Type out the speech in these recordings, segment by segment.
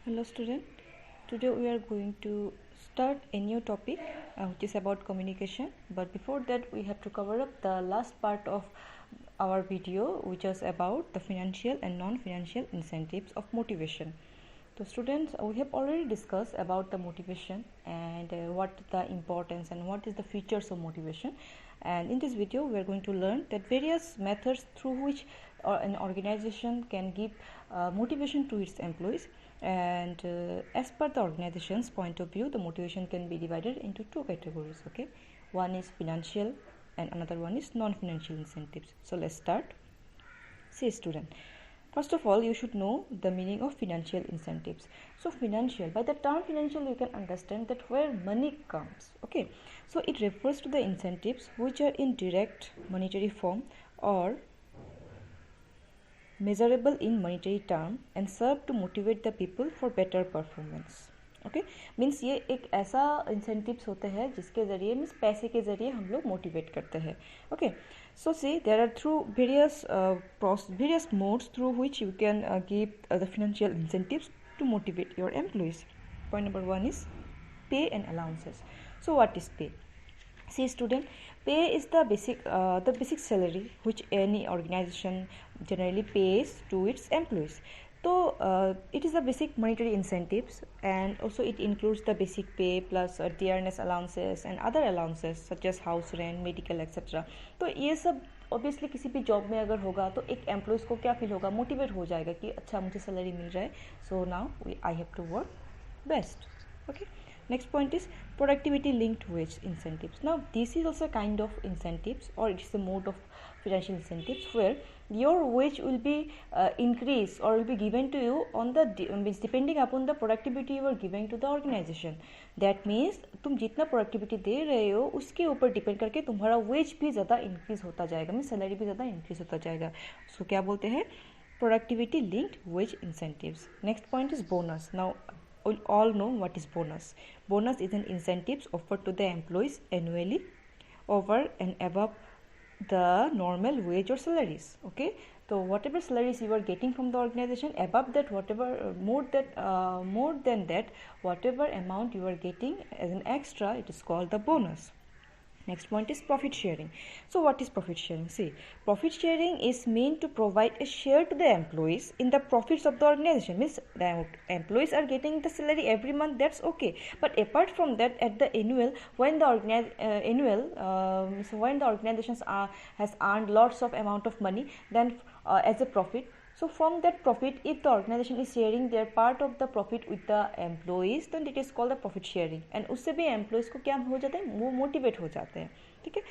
Hello student, today we are going to start a new topic which is about communication, but before that we have to cover up the last part of our video which is about the financial and non-financial incentives of motivation. So students, we have already discussed about the motivation and what the importance and what is the features of motivation, and in this video we are going to learn that various methods through which an organization can give motivation to its employees, and as per the organization's point of view the motivation can be divided into two categories. Okay, one is financial and another one is non-financial incentives. So let's start. See student, first of all you should know the meaning of financial incentives. So financial, by the term financial you can understand that where money comes. Okay, so it refers to the incentives which are in direct monetary form or measurable in monetary term and serve to motivate the people for better performance. Okay, means ये एक ऐसा incentives होते हैं जिसके ज़रिए means पैसे के ज़रिए हम लोग मोटिवेट करते हैं. Okay, so see there are through various modes through which you can give the financial incentives to motivate your employees. Point number one is pay and allowances. So what is pay? See student, pay is the basic salary which any organization generally pays to its employees. So it is the basic monetary incentives, and also it includes the basic pay plus dearness allowances and other allowances such as house rent, medical etc. तो ये सब obviously किसी भी job में अगर होगा तो एक एम्प्लॉयज़ को क्या फील होगा, मोटिवेट हो जाएगा कि अच्छा मुझे सैलरी मिल रहा है, so now I have to work best. Okay, next point is productivity linked wage incentives. Now this is also a kind of incentives, or it is a mode of financial incentives where your wage will be increased or will be given to you on the means depending upon the productivity you are giving to the organization. That means तुम जितना productivity दे रहे हो उसके ऊपर depend करके तुम्हारा veg भी ज़्यादा इंक्रीज होता जाएगा, मीन्स सैलरी भी ज़्यादा इंक्रीज होता जाएगा. सो क्या बोलते हैं, productivity linked wage incentives. Next point is bonus. Now we all know what is bonus. Bonus is an incentives offered to the employees annually over and above the normal wage or salaries. Okay, so whatever salaries you are getting from the organization, above that whatever more than that whatever amount you are getting as an extra, it is called the bonus. Next point is profit sharing. So what is profit sharing? See, profit sharing is meant to provide a share to the employees in the profits of the organization. Means the employees are getting the salary every month, that's okay. But apart from that, at the annual, when the when the organizations has earned lots of amount of money, then as a profit. So from that profit, if the organization is sharing their part of the profit with the employees, then it is called the profit sharing. And उससे भी employees को क्या हो जाता है, वो motivate हो जाते हैं. ठीक है,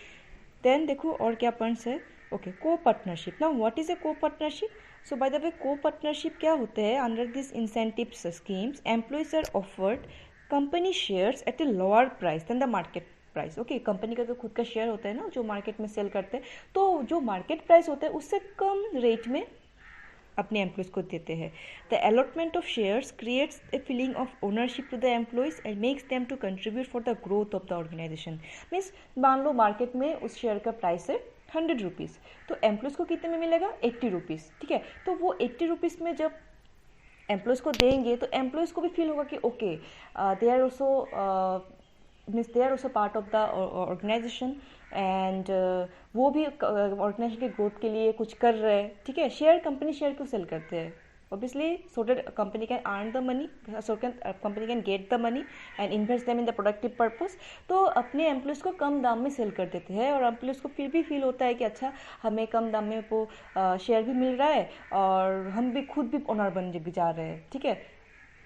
देन देखो और क्या पॉइंट्स है. Okay, co partnership. Now what is a co partnership? So by the way co partnership क्या होते हैं, under this incentive schemes employees are offered company shares at a lower price than the market price. Okay, company का तो खुद का share होता है ना जो मार्केट में सेल करते हैं, तो जो मार्केट प्राइस होता है उससे कम रेट में अपने एम्प्लॉयज़ को देते हैं. The allotment of shares creates a feeling of ownership to the employees and makes them to contribute for the growth of the organisation. Means मान लो मार्केट में उस शेयर का प्राइस है 100 रुपीज़, तो एम्प्लॉयज़ को कितने में मिलेगा, 80 रुपीज़. ठीक है, तो वो 80 रुपीज़ में जब एम्प्लॉयज़ को देंगे तो एम्प्लॉयज़ को भी फील होगा कि okay they are also means they are also part of the organisation and वो भी ऑर्गेनाइजेशन के ग्रोथ के लिए कुछ कर रहे हैं. ठीक है, शेयर कंपनी शेयर क्यों सेल करते हैं, obviously so that company can earn the money, so company can get the money and invest them in the productive purpose. तो अपने एम्प्लॉयज़ को कम दाम में सेल कर देते हैं और एम्प्लॉयज़ को फिर भी फील होता है कि अच्छा हमें कम दाम में वो शेयर भी मिल रहा है और हम भी खुद भी ओनर बन जा रहे हैं. ठीक है,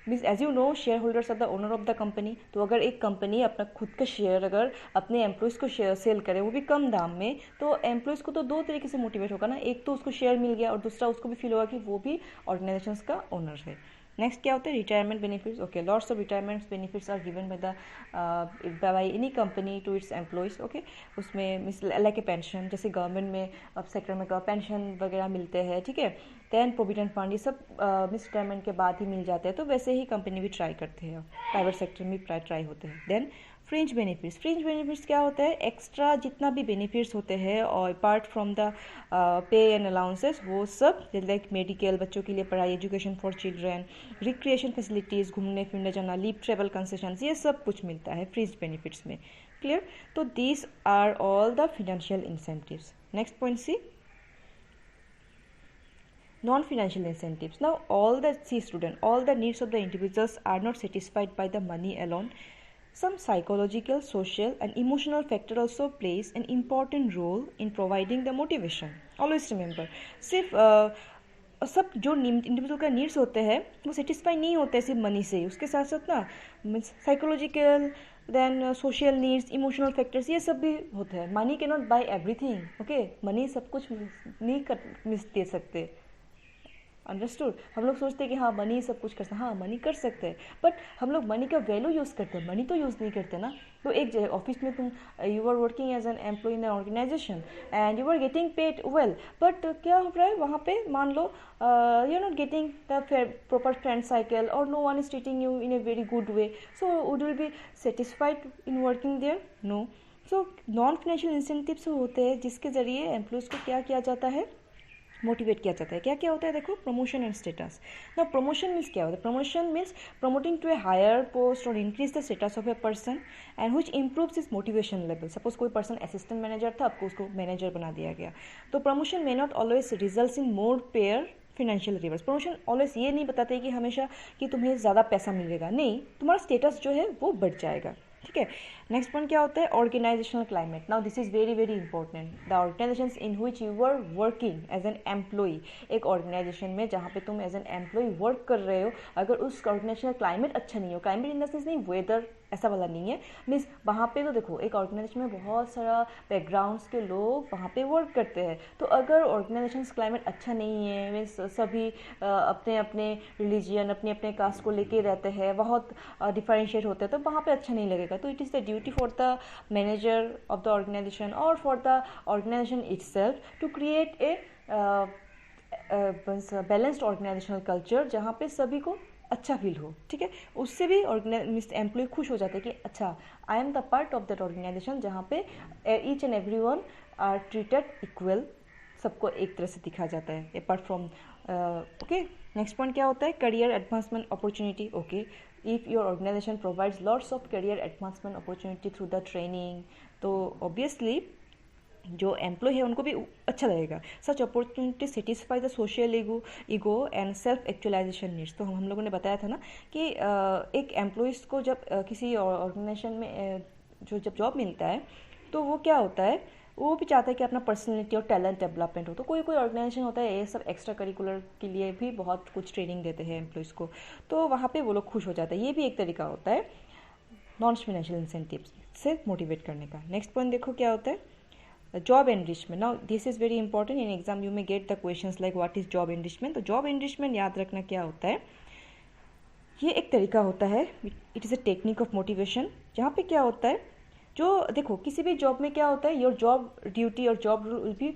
means as you know share holders are the owner of the company. तो अगर एक कंपनी अपना खुद का शेयर अगर अपने एम्प्लॉयज़ को शेयर सेल करे वो भी कम दाम में, तो एम्प्लॉयज़ को तो दो तरीके से मोटिवेट होगा ना, एक तो उसको शेयर मिल गया और दूसरा उसको भी फील होगा कि वो भी ऑर्गेनाइजेशंस का ओनर है. नेक्स्ट क्या होता है, retirement benefits. Okay, lots of retirement benefits are given by any company to its employees. Okay, उसमें मिस लाइक ए पेंशन, जैसे गवर्नमेंट में अब सेक्टर में पेंशन वगैरह मिलते हैं. ठीक है, देन प्रोविडेंट फंड, ये सब मिस रिटायरमेंट के बाद ही मिल जाते हैं, तो वैसे ही कंपनी भी ट्राई करते हैं, प्राइवेट सेक्टर में ट्राई होते हैं. देन फ्रिंज बेनिफिट्स क्या होता है, एक्स्ट्रा जितना भी बेनिफिट्स होते हैं और apart from the pay and allowances, वो सब लाइक मेडिकल, बच्चों के लिए पढ़ाई, education for children, recreation facilities, घूमने फिरने जाना, लीव ट्रेवल कंसेशंस, ये सब कुछ मिलता है फ्रिंज बेनिफिट्स में। क्लियर? तो these are all the financial incentives. Next point see, non-financial incentives. Now all the needs of the individuals are not satisfied by the money alone. Some psychological, social and emotional factor also plays an important role in providing the motivation. Always remember, सिर्फ सब जो individual का needs होते हैं वो satisfy नहीं होते सिर्फ मनी से ही, उसके साथ साथ ना means psychological, then social needs, emotional factors, ये सब भी होते हैं। Money can not buy everything, okay, money सब कुछ नहीं दे सकते। अंडरस्टूड? हम लोग सोचते हैं कि हाँ मनी सब कुछ कर सकते हैं, हाँ मनी कर सकते हैं, बट हम लोग मनी का वैल्यू यूज़ करते हैं, मनी तो यूज़ नहीं करते ना। तो एक ऑफिस में तुम you are working as an employee in an organisation and you are getting paid well, but क्या हो रहा है वहाँ पे, मान लो you are not getting the proper friend cycle और no one is treating you in a very good way, so would will be satisfied in working there? No. So non financial incentives होते हैं जिसके ज़रिए employees को क्या किया जाता है, मोटिवेट किया जाता है। क्या क्या होता है देखो, प्रमोशन एंड स्टेटस। ना प्रमोशन मीन्स क्या होता है, promotion means promoting to a higher post और increase the status of a person and which improves his motivation level. Suppose कोई पर्सन असिस्टेंट मैनेजर था, आपको उसको मैनेजर बना दिया गया, तो promotion may not always results in more pay or financial rewards. Promotion always ये नहीं बताते कि हमेशा कि तुम्हें ज़्यादा पैसा मिलेगा, नहीं, तुम्हारा स्टेटस जो है वो बढ़ जाएगा। ठीक है। नेक्स्ट पॉइंट क्या होता है, organisational climate. Now this is very very important. The organisations in which you are working as an employee, एक ऑर्गेनाइजेशन में जहाँ पे तुम एज एन एम्प्लॉई वर्क कर रहे हो, अगर उस ऑर्गेनाइजेशन का क्लाइमेट अच्छा नहीं हो, क्लाइमेट इन द सेंस नहीं वेदर ऐसा वाला नहीं है, मीन्स वहाँ पे तो देखो एक ऑर्गेनाइजेशन में बहुत सारा बैकग्राउंड्स के लोग वहाँ पे वर्क करते हैं, तो अगर ऑर्गेनाइजेशन क्लाइमेट अच्छा नहीं है, मीन्स सभी अपने अपने रिलीजियन, अपने अपने कास्ट को लेके रहते हैं, बहुत डिफरेंशिएट होते हैं, तो वहाँ पे अच्छा नहीं लगेगा। तो it is the duty for the manager of the organisation और for the organisation itself to create a balanced organisational culture जहाँ पे सभी को अच्छा फील हो। ठीक है, उससे भी एम्प्लॉय खुश हो जाते हैं कि अच्छा I am the part of that organisation जहाँ पे each and every one are treated equal, सबको एक तरह से दिखा जाता है apart from. Okay, next point क्या होता है, career advancement opportunity. Okay, if your organisation provides lots of career advancement opportunity through the training, तो ऑब्वियसली जो एम्प्लॉय है उनको भी अच्छा लगेगा। Such opportunity satisfy the social ego and self actualisation needs. तो हम लोगों ने बताया था ना कि एक एम्प्लॉयज़ को जब किसी ऑर्गेनाइजेशन में जब जॉब मिलता है तो वो क्या होता है, वो भी चाहता है कि अपना पर्सनैलिटी और टैलेंट डेवलपमेंट हो। तो कोई कोई ऑर्गेनाइजेशन होता है ये सब एक्स्ट्रा करिकुलर के लिए भी बहुत कुछ ट्रेनिंग देते हैं एम्प्लॉयज़ को, तो वहाँ पे वो लोग खुश हो जाते हैं। ये भी एक तरीका होता है नॉन फाइनेंशियल इंसेंटिव्स से मोटिवेट करने का। नेक्स्ट पॉइंट देखो क्या होता है, job enrichment. Now this is very important, in exam you may get the questions like what is job enrichment. तो जॉब एनरिचमेंट याद रखना क्या होता है, ये एक तरीका होता है, it is a technique of motivation, जहाँ पे क्या होता है, जो देखो किसी भी जॉब में क्या होता है, योर जॉब ड्यूटी और job role will be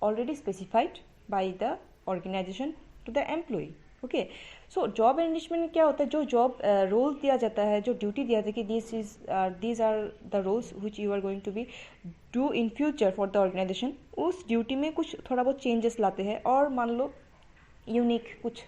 already specified by the organisation to the employee. Okay, so job enrichment में क्या होता है, जो जॉब रोल दिया जाता है, जो ड्यूटी दिया जाता है कि these are the roles which you are going to be do in future for the organisation, उस ड्यूटी में कुछ थोड़ा बहुत चेंजेस लाते हैं और मान लो यूनिक कुछ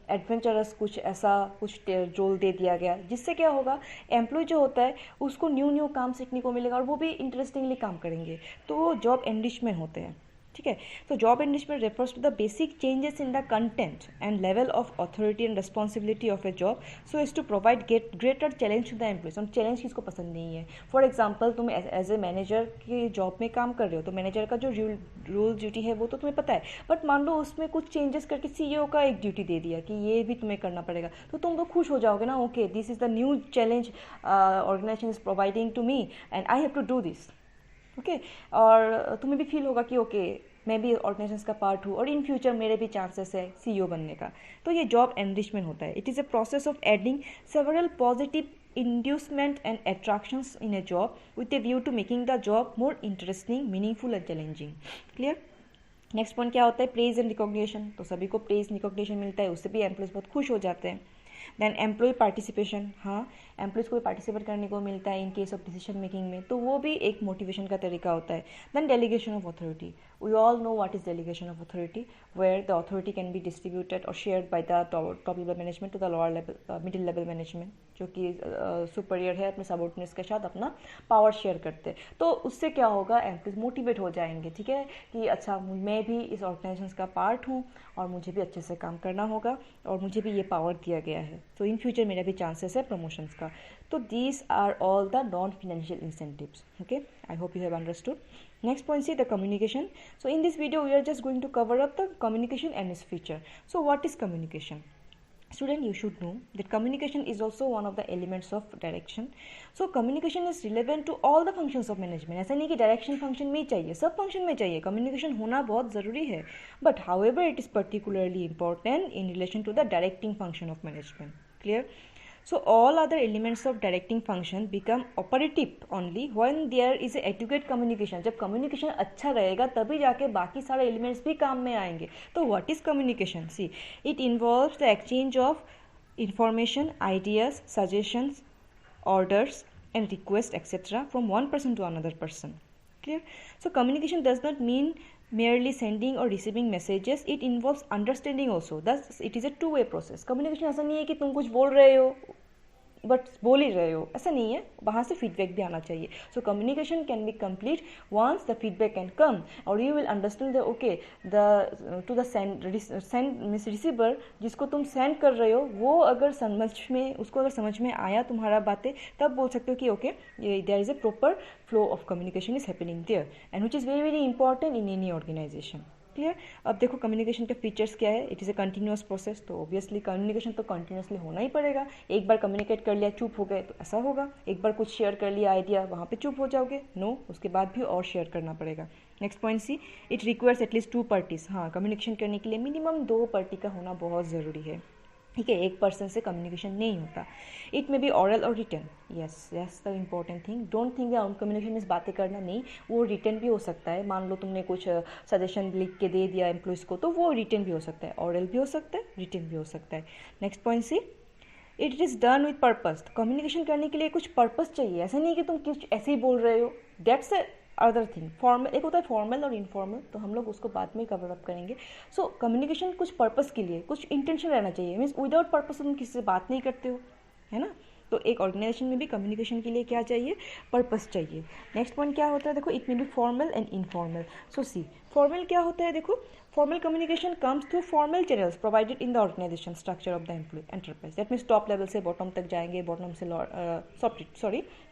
एडवेंचरस कुछ ऐसा कुछ रोल दे दिया गया, जिससे क्या होगा, एम्प्लॉय जो होता है उसको न्यू काम सीखने को मिलेगा और वो भी इंटरेस्टिंगली काम करेंगे, तो वो जॉब एनरिचमेंट होते हैं। ठीक है, तो job enrichment refers to the basic changes in the content and level of authority and responsibility of a job so as to provide greater challenge to the employees. और चैलेंज किसको पसंद नहीं है। फॉर एग्जाम्पल तुम as a manager की job में काम कर रहे हो, तो मैनेजर का जो रूल ड्यूटी है वो तो तुम्हें पता है, बट मान लो उसमें कुछ चेंजेस करके सीईओ का एक ड्यूटी दे दिया कि ये भी तुम्हें करना पड़ेगा, तो तुम तो खुश हो जाओगे ना, okay this is the new challenge organisation is providing to me and I have to do this. Okay, और तुम्हें भी फील होगा कि ओके मैं भी ऑर्गेनाइजेशन का पार्ट हूँ और इन फ्यूचर मेरे भी चांसेस है सीईओ बनने का। तो ये जॉब एनरिचमेंट होता है। It is a process of adding several positive inducement and attractions in a job with a view to making the job more interesting, meaningful and challenging. Clear? Next point क्या होता है, praise and recognition. तो सभी को praise recognition मिलता है, उससे भी एम्प्लॉयज बहुत खुश हो जाते हैं। देन एम्प्लॉय पार्टिसिपेशन, हाँ एम्प्लॉयज़ को भी पार्टिसिपेट करने को मिलता है in case of decision making में, तो वो भी एक मोटिवेशन का तरीका होता है. Then delegation of authority, we all know what is delegation of authority, where the authority can be distributed और shared by the top level management to the lower level middle level management, जो कि superior है अपने subordinates के साथ अपना power share करते हैं. तो उससे क्या होगा, एम्प्लॉयज मोटिवेट हो जाएंगे, ठीक है, कि अच्छा मैं भी इस ऑर्गेनाइजेशन का पार्ट हूँ और मुझे भी अच्छे से काम करना होगा और मुझे भी ये पावर दिया गया है, तो इन फ्यूचर मेरा भी चांसेस है प्रमोशंस का. तो these are all the non financial incentives. Okay, I hope you have understood. Next point, see the communication. So in this video we are just going to cover up the communication and its feature. So what is communication? Student, you should know that communication is also one of the elements of direction. So communication is relevant to all the functions of management. ऐसा नहीं कि direction function में ही चाहिए, सब function में चाहिए communication होना बहुत ज़रूरी है. But however it is particularly important in relation to the directing function of management. Clear? So all other elements of directing function become operative only when there is a adequate communication. जब communication अच्छा रहेगा तभी जाके बाकी सारे elements भी काम में आएंगे. तो what is communication? See, it involves the exchange of information, ideas, suggestions, orders and requests etc. from one person to another person. Clear? So communication does not mean merely sending or receiving messages, it involves understanding also. Thus it is a two-way process. Communication ऐसा नहीं है कि तुम कुछ बोल रहे हो but बोल ही रहे हो, ऐसा नहीं है, वहाँ से फीडबैक भी आना चाहिए. So communication can be complete once the feedback can come और you will understand the okay the to the send means receiver, जिसको तुम सेंड कर रहे हो वो अगर उसको अगर समझ में आया तुम्हारा बातें, तब बोल सकते हो कि okay there is a proper flow of communication is happening there and which is very very important in any organisation. Clear? अब देखो कम्युनिकेशन के फीचर्स क्या है. It is a continuous process, तो ऑब्वियसली कम्युनिकेशन तो कंटिन्यूसली होना ही पड़ेगा. एक बार कम्युनिकेट कर लिया चुप हो गए तो ऐसा होगा, एक बार कुछ शेयर कर लिया आइडिया वहाँ पे चुप हो जाओगे, नो, उसके बाद भी और शेयर करना पड़ेगा. Next point see, it requires at least 2 parties. हाँ, कम्युनिकेशन करने के लिए मिनिमम 2 पार्टी का होना बहुत ज़रूरी है, ठीक है, एक पर्सन से कम्युनिकेशन नहीं होता. इट में बी ऑरल और return. Yes yes the important thing, don't think that communication means बातें करना, नहीं, वो रिटर्न भी हो सकता है. मान लो तुमने कुछ सजेशन लिख के दे दिया एम्प्लॉयज़ को, तो वो रिटर्न भी हो सकता है, ऑरल भी हो सकता है, रिटर्न भी हो सकता है. Next point see, it is done with purpose. Communication करने के लिए कुछ पर्पस चाहिए, ऐसा नहीं कि तुम कुछ ऐसे ही बोल रहे हो. That's a other thing. Formal एक होता है फॉर्मल और इनफॉर्मल, तो हम लोग उसको बाद में कवर अप करेंगे. सो कम्युनिकेशन कुछ पर्पस के लिए, कुछ इंटेंशन रहना चाहिए. मीन्स विदाउट पर्पस तुम किसी से बात नहीं करते हो, है ना. तो एक ऑर्गेनाइजेशन में भी कम्युनिकेशन के लिए क्या चाहिए, पर्पस चाहिए. नेक्स्ट पॉइंट क्या होता है, देखो it may be formal and informal. So see, formal क्या होता है, देखो formal communication comes through formal channels provided in the organisation structure of the employee enterprise. That means top level से बॉटम तक जाएंगे, बॉटम से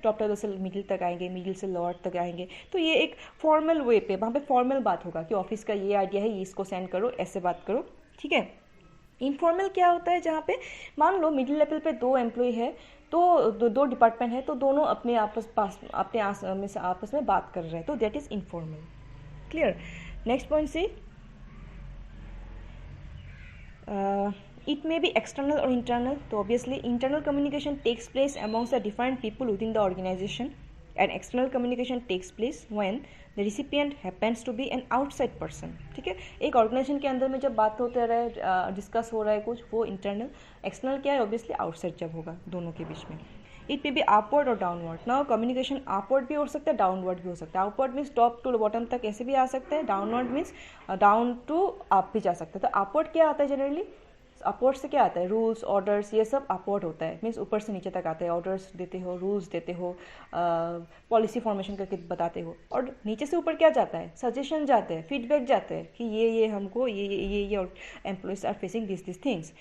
टॉप लेवल से middle तक आएंगे, मिडिल से लोअर तक आएंगे. तो ये एक फॉर्मल वे पे, वहाँ पे फॉर्मल बात होगा कि ऑफिस का ये आइडिया है, ये इसको सेंड करो, ऐसे बात करो, ठीक है. इनफॉर्मल क्या होता है, जहाँ पे मान लो मिडिल लेवल पे 2 एम्प्लॉय है, तो दो डिपार्टमेंट है, तो दोनों अपने आपस में बात कर रहे हैं, तो that is informal. Clear? Next point से it may be external or internal. तो obviously internal communication takes place amongst the different people within the organization and external communication takes place when the recipient happens to be an outside person. ठीक है, एक organisation के अंदर में जब बात होते रहे, डिस्कस हो रहा है कुछ, वो इंटरनल. एक्सटर्नल क्या है, ऑब्वियसली आउटसाइड जब होगा दोनों के बीच में. इट मे बी अपवर्ड और डाउनवर्ड. नाउ कम्युनिकेशन अपवर्ड भी हो सकता है, डाउनवर्ड भी हो सकता है. Upward means top to bottom तक ऐसे भी आ सकता है, downward means down to up भी जा सकता है. तो अपवर्ड क्या आता है जनरली, अपवर्ड से क्या आता है, रूल्स ऑर्डर्स, ये सब अपवर्ड होता है. मीन्स ऊपर से नीचे तक आते हैं, ऑर्डर्स देते हो, रूल्स देते हो, पॉलिसी फॉर्मेशन करके बताते हो. और नीचे से ऊपर क्या जाता है, सजेशन जाते हैं, फीडबैक जाते हैं कि ये हमको ये employees are facing this things.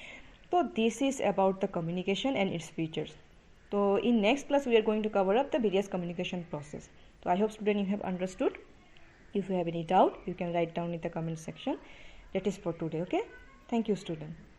तो this is about the communication and its features. So in next class we are going to cover up the various communication process. So I hope student you have understood. If you have any doubt, you can write down in the comment section. That is for today. Okay. Thank you student.